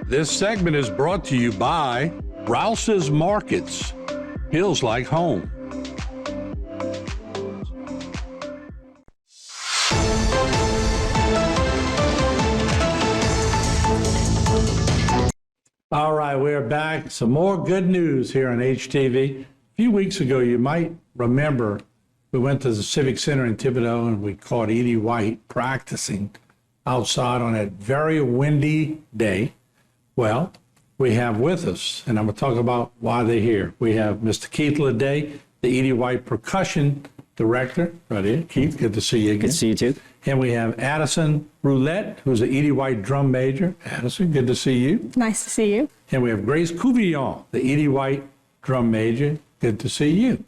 This segment is brought to you by Rouse's Markets. Feels like home. All right, we're back. Some more good news here on HTV. A few weeks ago, you might remember we went to the Civic Center in Thibodaux and we caught Edie White practicing outside on that very windy day. Well, we have with us, and I'm going to talk about why they're here. We have Mr. Keith Leday, the Edie White percussion director. Right here. Keith, good to see you again. Good to see you too. And we have Addison Roulette, who's the Edie White drum major. Addison, good to see you. Nice to see you. And we have Grace Couvillon, the Edie White drum major. Good to see you.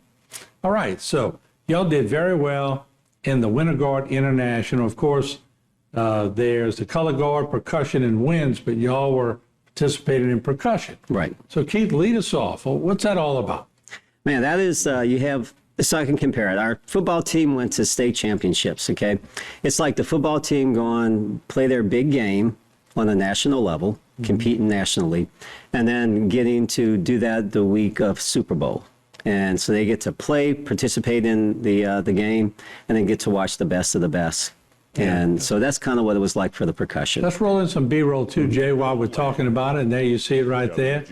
All right, so y'all did very well in the Winter Guard International. Of course, there's the color guard, percussion, and winds, but y'all were participating in percussion. Right. So Keith, lead us off. Well, what's that all about? Man, that is, you have, so I can compare it. Our football team went to state championships, okay? It's like the football team going, play their big game on a national level, competing nationally, and then getting to do that the week of Super Bowl. And so they get to play, participate in the game, and then get to watch the best of the best. And so that's kind of what it was like for the percussion. Let's roll in some B-roll too, Jay, while we're talking about it. And there you see it right there.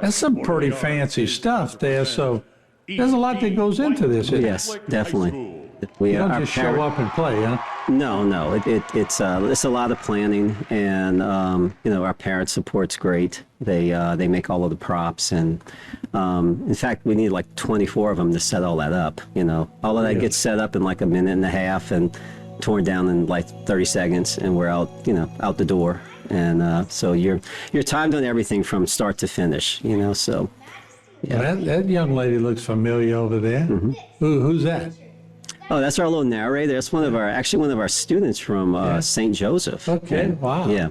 That's some pretty fancy stuff there. So there's a lot that goes into this. Yes, definitely. You don't just show up and play, huh? No. It's a lot of planning, and you know, our parent support's great. They make all of the props, and in fact, we need like 24 of them to set all that up. You know, all of that gets set up in like a minute and a half, and torn down in like 30 seconds, and we're out, you know, out the door. And so you're timed on everything from start to finish, you know, so. Yeah. Well, that young lady looks familiar over there. Who's that? Oh, that's our little narrator. That's actually one of our students from St. Joseph. Okay, and, wow. Yeah.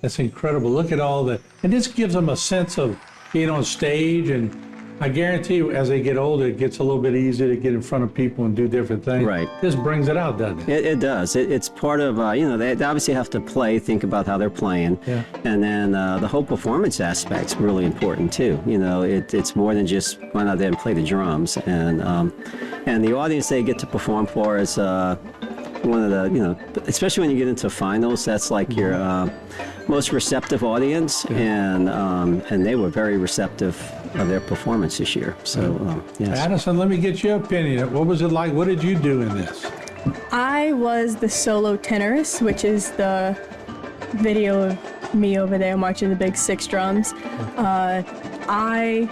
That's incredible. Look at all that. And this gives them a sense of being on stage, and I guarantee you, as they get older, it gets a little bit easier to get in front of people and do different things. Right. This brings it out, doesn't it? It does. It's part of, you know, they obviously have to play, think about how they're playing. Yeah. And then the whole performance aspect's really important too. You know, it's more than just run out there and play the drums. And the audience they get to perform for is one of the, you know, especially when you get into finals, that's like your most receptive audience. And they were very receptive of their performance this year. So, yes. Addison, let me get your opinion. What was it like? What did you do in this? I was the solo tenorist, which is the video of me over there marching the big 6 drums. I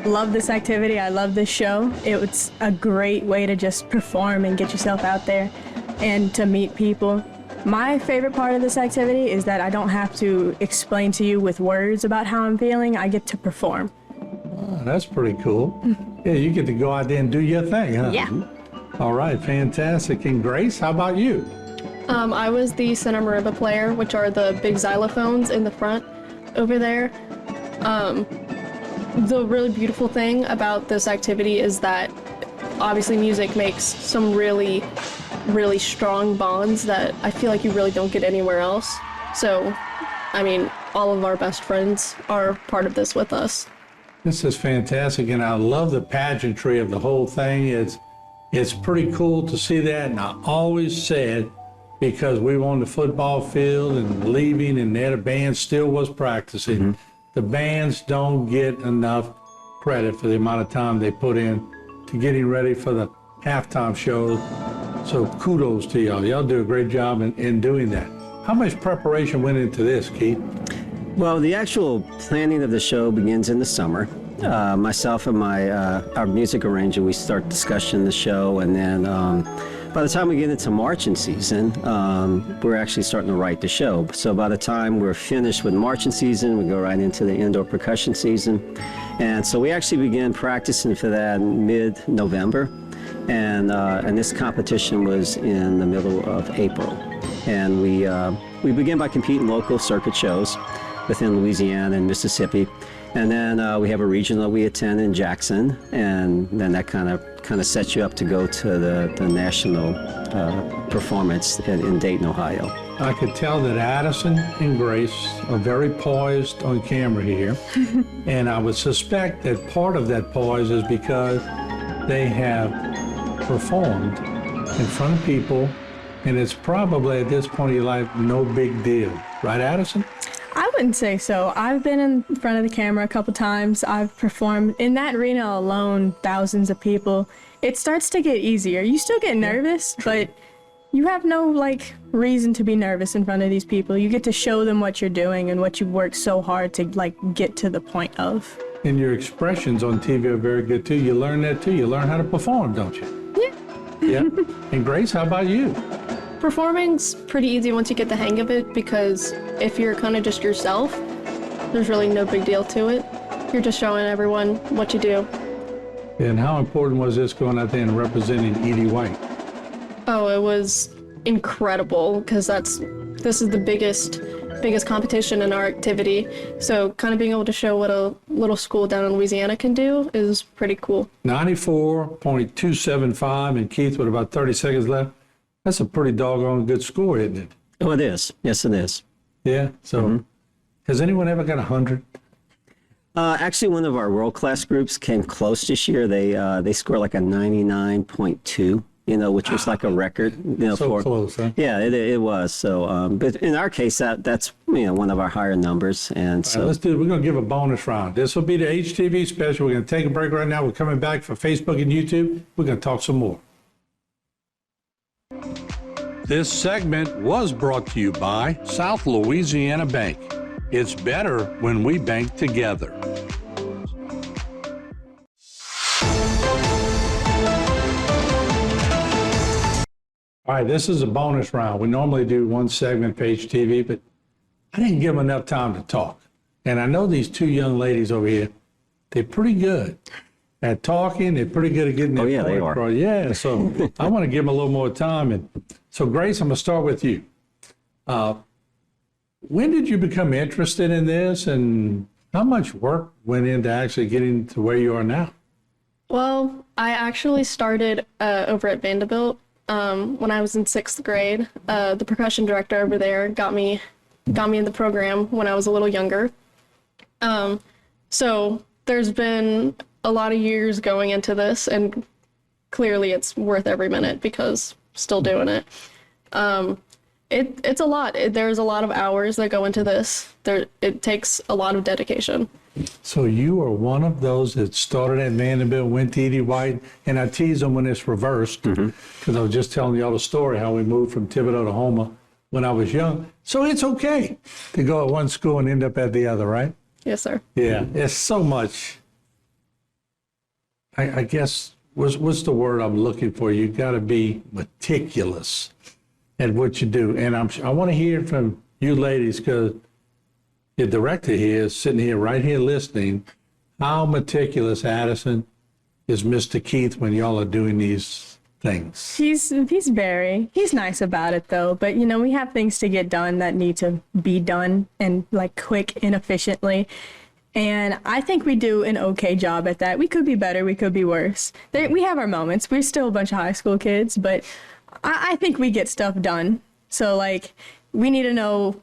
love this activity. I love this show. It was a great way to just perform and get yourself out there and to meet people. My favorite part of this activity is that I don't have to explain to you with words about how I'm feeling. I get to perform. Oh, that's pretty cool. Yeah, you get to go out there and do your thing, huh? Yeah. All right, fantastic. And Grace, how about you? I was the center marimba player, which are the big xylophones in the front over there. The really beautiful thing about this activity is that obviously music makes some really strong bonds that I feel like you really don't get anywhere else. So, I mean, all of our best friends are part of this with us. This is fantastic, and I love the pageantry of the whole thing. It's pretty cool to see that, and I always said, because we were on the football field and leaving, and there the band still was practicing. The bands don't get enough credit for the amount of time they put in to getting ready for the halftime shows. So kudos to y'all. Y'all do a great job in doing that. How much preparation went into this, Keith? Well, the actual planning of the show begins in the summer. Myself and our music arranger, we start discussing the show, and then by the time we get into marching season, we're actually starting to write the show. So by the time we're finished with marching season, we go right into the indoor percussion season. And so we actually began practicing for that in mid-November. And this competition was in the middle of April. And we began by competing local circuit shows within Louisiana and Mississippi. And then we have a regional that we attend in Jackson, and then that kind of sets you up to go to the national performance in Dayton, Ohio. I could tell that Addison and Grace are very poised on camera here. And I would suspect that part of that poise is because they have performed in front of people, and it's probably at this point in your life no big deal. Right, Addison? I wouldn't say so. I've been in front of the camera a couple times. I've performed in that arena alone, thousands of people. It starts to get easier. You still get nervous, but you have no reason to be nervous in front of these people. You get to show them what you're doing and what you've worked so hard to get to the point of. And your expressions on TV are very good too. You learn that too. You learn how to perform, don't you? Yeah. Yeah. And Grace, how about you? Performing's pretty easy once you get the hang of it, because if you're kind of just yourself, there's really no big deal to it. You're just showing everyone what you do. And how important was this going out there and representing Edie White? Oh, it was incredible, because this is the biggest competition in our activity. So kind of being able to show what a little school down in Louisiana can do is pretty cool. 94.275, and Keith with about 30 seconds left. That's a pretty doggone good score, isn't it? Oh, it is. Yes, it is. Yeah. So has anyone ever got 100? Actually, one of our world-class groups came close this year. They scored like a 99.2, which was like a record. So close, huh? Yeah, it was. So, but in our case, that's one of our higher numbers. And so Let's do it. We're going to give a bonus round. This will be the HTV special. We're going to take a break right now. We're coming back for Facebook and YouTube. We're going to talk some more. This segment was brought to you by South Louisiana Bank. It's better when we bank together. All right, this is a bonus round. We normally do one segment for HTV, but I didn't give them enough time to talk. And I know these two young ladies over here, they're pretty good at talking. They're pretty good at getting their they point are. across. Yeah, so I want to give them a little more time. And so, Grace, I'm going to start with you. When did you become interested in this, and how much work went into actually getting to where you are now? Well, I actually started over at Vanderbilt when I was in 6th grade. The percussion director over there got me in the program when I was a little younger. So there's been a lot of years going into this, and clearly it's worth every minute because still doing it. It's a lot. There's a lot of hours that go into this. It takes a lot of dedication. So you are one of those that started at Vanderbilt, went to Edie White, and I tease them when it's reversed, because I was just telling y'all the story how we moved from Thibodeau to Houma when I was young. So it's okay to go at one school and end up at the other, right? Yes, sir. Yeah, it's so much. I guess, what's the word I'm looking for? You got to be meticulous at what you do. And I want to hear from you ladies, because the director here is sitting here, right here listening. How meticulous, Addison, is Mr. Keith when y'all are doing these things? He's nice about it though, but we have things to get done that need to be done, and quick and efficiently. And I think we do an okay job at that. We could be better, we could be worse. We have our moments. We're still a bunch of high school kids, but I think we get stuff done. So we need to know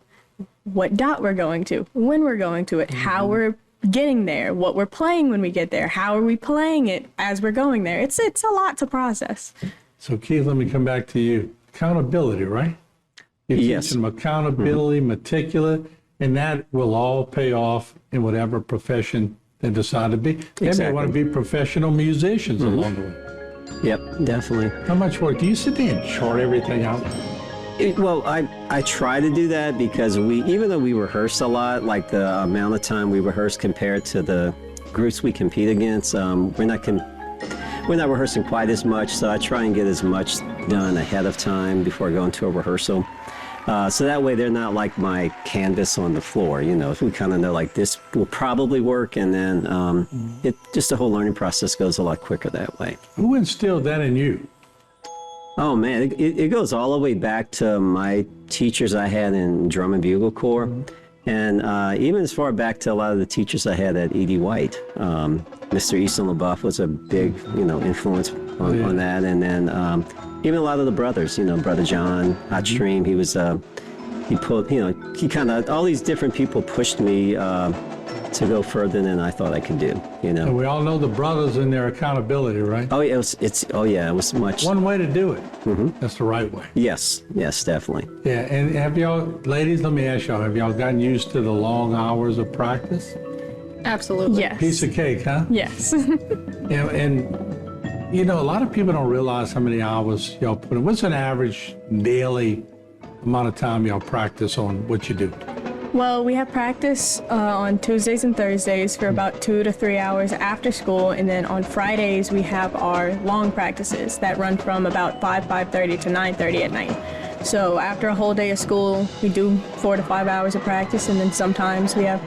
what dot we're going to, when we're going to it, how we're getting there, what we're playing when we get there, how are we playing it as we're going there. It's a lot to process. So Keith, let me come back to you. Accountability, right? You're Yes. teaching them accountability, meticulous, and that will all pay off in whatever profession they decide to be. They may want to be professional musicians along the way. Yep, definitely. How much work? Do you sit there and chart everything out? Well, I try to do that, because even though we rehearse a lot, like the amount of time we rehearse compared to the groups we compete against, we're not rehearsing quite as much. So I try and get as much done ahead of time before going to a rehearsal. So that way they're not like my canvas on the floor. If we kind of know this will probably work, and then just the whole learning process goes a lot quicker that way. Who instilled that in you? Oh man, it goes all the way back to my teachers I had in drum and bugle corps, and even as far back to a lot of the teachers I had at Edie White. Mr. Easton LaBeouf was a big, influence on that, and then even a lot of the brothers, Brother John Hotstream, he was he pulled, he kind of, all these different people pushed me to go further than I thought I could do, And we all know the brothers and their accountability, right? Oh, it was much. One way to do it. That's the right way. Yes, definitely. Yeah, and have y'all, ladies, let me ask y'all, have y'all gotten used to the long hours of practice? Absolutely. Yes. Piece of cake, huh? Yes. And a lot of people don't realize how many hours y'all put in. What's an average daily amount of time y'all practice on what you do? Well, we have practice on Tuesdays and Thursdays for about 2 to 3 hours after school, and then on Fridays we have our long practices that run from about 5:30 to 9:30 at night. So after a whole day of school, we do 4 to 5 hours of practice, and then sometimes we have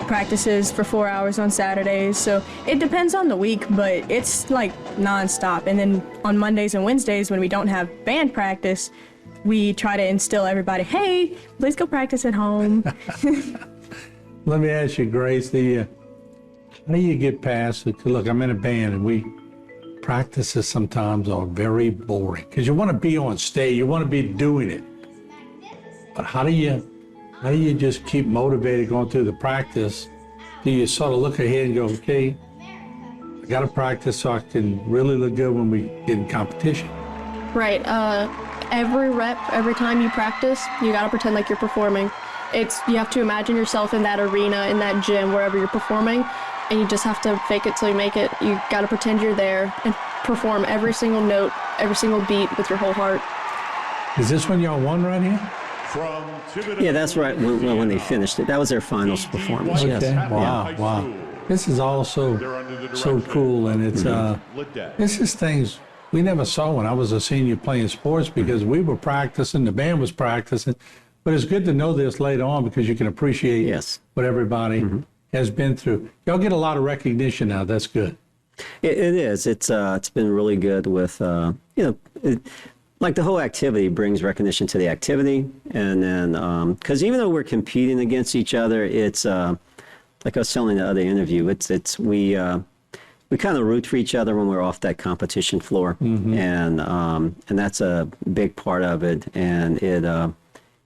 practices for 4 hours on Saturdays. So it depends on the week, but it's like nonstop. And then on Mondays and Wednesdays when we don't have band practice, we try to instill everybody, hey, let's go practice at home. Let me ask you, Grace, how do you get past it? Look, I'm in a band and practices sometimes are very boring because you want to be on stage, you want to be doing it. But how do you just keep motivated going through the practice? Do you sort of look ahead and go, okay, I got to practice so I can really look good when we get in competition? Right. Every rep, every time you practice, you gotta pretend like you're performing. You have to imagine yourself in that arena, in that gym, wherever you're performing, and you just have to fake it till you make it. You gotta pretend you're there and perform every single note, every single beat with your whole heart. Is this when y'all won right here? Yeah, that's right. When they finished it, that was their finals performance. Okay. Yes. Wow. This is all so cool, and it's this is things we never saw when I was a senior playing sports because we were practicing, the band was practicing, but it's good to know this later on because you can appreciate what everybody has been through. Y'all get a lot of recognition now. That's good. It is. It's been really good with like the whole activity brings recognition to the activity, and then because even though we're competing against each other, it's like I was telling the other interview, we kind of root for each other when we're off that competition floor, and that's a big part of it. And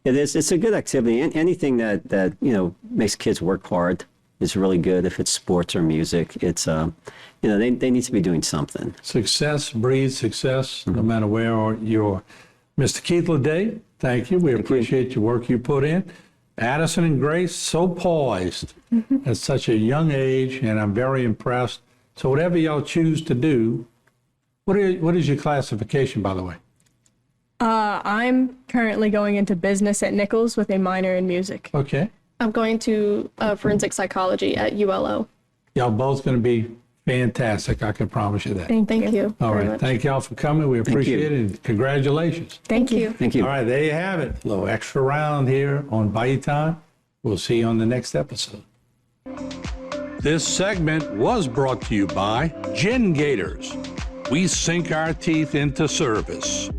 it's a good activity. And anything that makes kids work hard is really good. If it's sports or music, it's they need to be doing something. Success breeds success, no matter where you're. Mr. Keith Leday, thank you. We appreciate your work you put in. Addison and Grace, so poised at such a young age, and I'm very impressed. So whatever y'all choose to do, what is your classification, by the way? I'm currently going into business at Nichols with a minor in music. Okay. I'm going to forensic psychology at ULO. Y'all both going to be fantastic. I can promise you that. Thank you. All very right. much. Thank y'all for coming. We appreciate it. And congratulations. Thank you. Thank you. All right. There you have it. A little extra round here on Bayou Time. We'll see you on the next episode. This segment was brought to you by Gin Gators. We sink our teeth into service.